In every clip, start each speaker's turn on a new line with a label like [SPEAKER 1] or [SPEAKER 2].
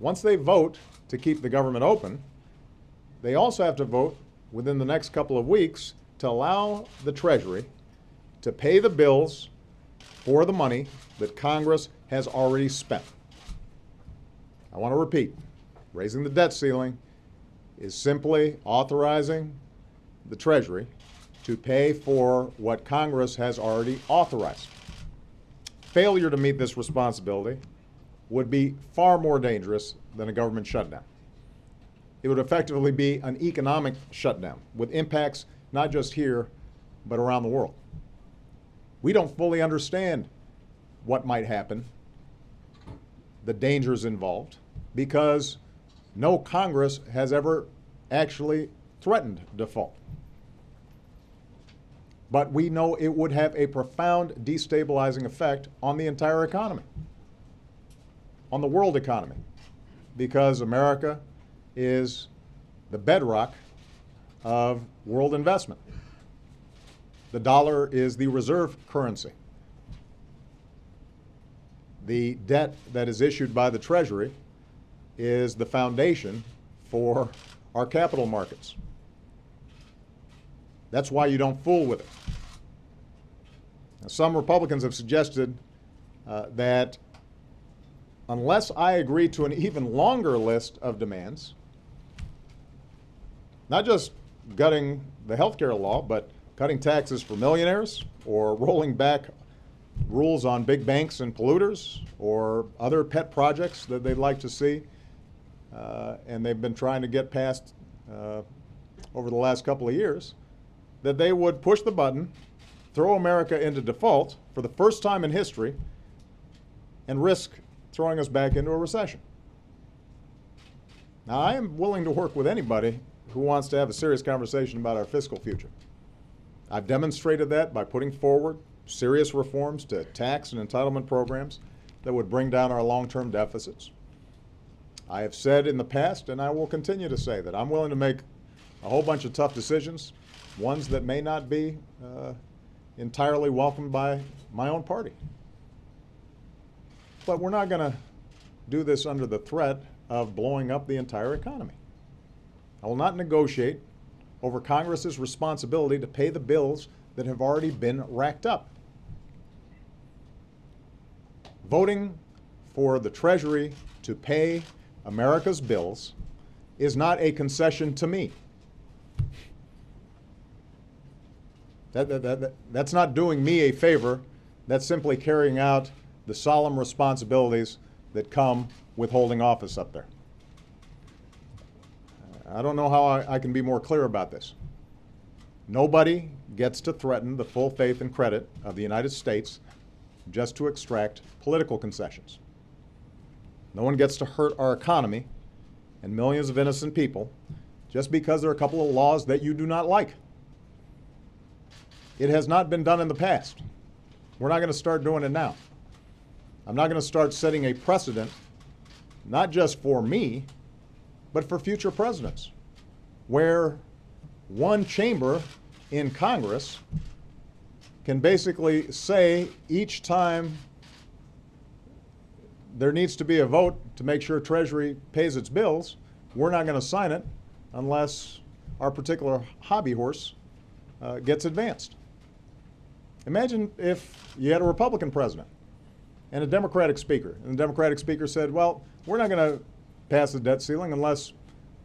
[SPEAKER 1] once they vote to keep the government open, they also have to vote within the next couple of weeks to allow the Treasury to pay the bills for the money that Congress has already spent. I want to repeat, raising the debt ceiling is simply authorizing the Treasury to pay for what Congress has already authorized. Failure to meet this responsibility would be far more dangerous than a government shutdown. It would effectively be an economic shutdown with impacts not just here, but around the world. We don't fully understand what might happen, the dangers involved, because no Congress has ever actually threatened default. But we know it would have a profound destabilizing effect on the entire economy, on the world economy, because America is the bedrock of world investment. The dollar is the reserve currency. The debt that is issued by the Treasury is the foundation for our capital markets. That's why you don't fool with it. Now, some Republicans have suggested that unless I agree to an even longer list of demands, not just gutting the health care law, but cutting taxes for millionaires or rolling back rules on big banks and polluters or other pet projects that they'd like to see, and they've been trying to get passed over the last couple of years, that they would push the button, throw America into default for the first time in history, and risk throwing us back into a recession. Now, I am willing to work with anybody who wants to have a serious conversation about our fiscal future. I've demonstrated that by putting forward serious reforms to tax and entitlement programs that would bring down our long-term deficits. I have said in the past, and I will continue to say, that I'm willing to make a whole bunch of tough decisions, ones that may not be entirely welcomed by my own party. But we're not going to do this under the threat of blowing up the entire economy. I will not negotiate over Congress's responsibility to pay the bills that have already been racked up. Voting for the Treasury to pay America's bills is not a concession to me. That's not doing me a favor. That's simply carrying out the solemn responsibilities that come with holding office up there. I don't know how I can be more clear about this. Nobody gets to threaten the full faith and credit of the United States just to extract political concessions. No one gets to hurt our economy and millions of innocent people just because there are a couple of laws that you do not like. It has not been done in the past. We're not going to start doing it now. I'm not going to start setting a precedent, not just for me, but for future presidents, where one chamber in Congress can basically say each time there needs to be a vote to make sure Treasury pays its bills, we're not going to sign it unless our particular hobby horse gets advanced. Imagine if you had a Republican president and a Democratic speaker, and the Democratic speaker said, well, we're not going to pass the debt ceiling unless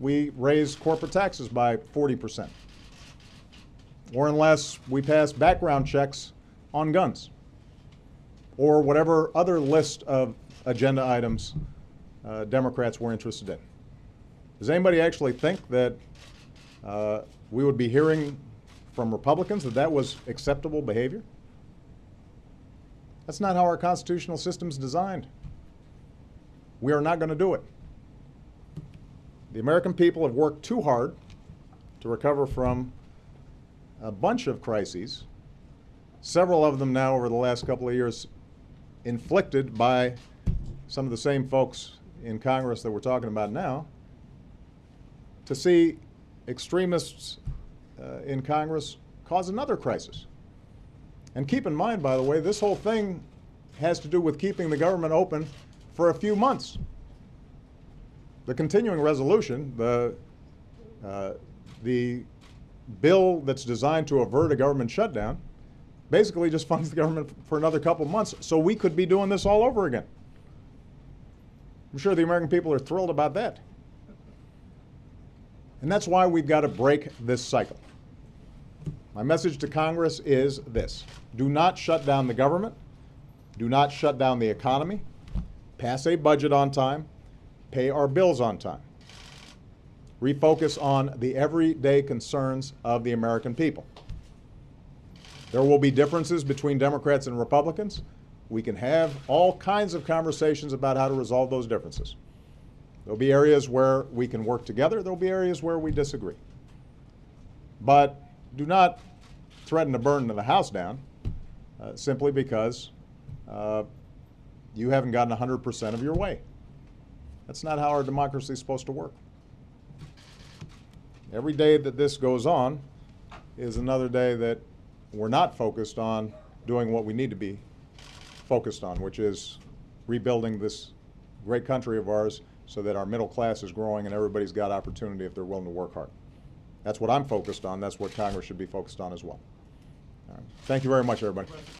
[SPEAKER 1] we raise corporate taxes by 40%, or unless we pass background checks on guns, or whatever other list of agenda items Democrats were interested in. Does anybody actually think that we would be hearing from Republicans that that was acceptable behavior? That's not how our constitutional system is designed. We are not going to do it. The American people have worked too hard to recover from a bunch of crises, several of them now over the last couple of years inflicted by some of the same folks in Congress that we're talking about now, to see extremists in Congress cause another crisis. And keep in mind, by the way, this whole thing has to do with keeping the government open for a few months. The continuing resolution, the bill that's designed to avert a government shutdown, basically just funds the government for another couple months, so we could be doing this all over again. I'm sure the American people are thrilled about that. And that's why we've got to break this cycle. My message to Congress is this: do not shut down the government, do not shut down the economy, pass a budget on time, pay our bills on time. Refocus on the everyday concerns of the American people. There will be differences between Democrats and Republicans. We can have all kinds of conversations about how to resolve those differences. There'll be areas where we can work together. There'll be areas where we disagree. But do not threaten to burn the house down simply because you haven't gotten 100% of your way. That's not how our democracy is supposed to work. Every day that this goes on is another day that we're not focused on doing what we need to be focused on, which is rebuilding this great country of ours so that our middle class is growing and everybody's got opportunity if they're willing to work hard. That's what I'm focused on. That's what Congress should be focused on as well. All right. Thank you very much, everybody.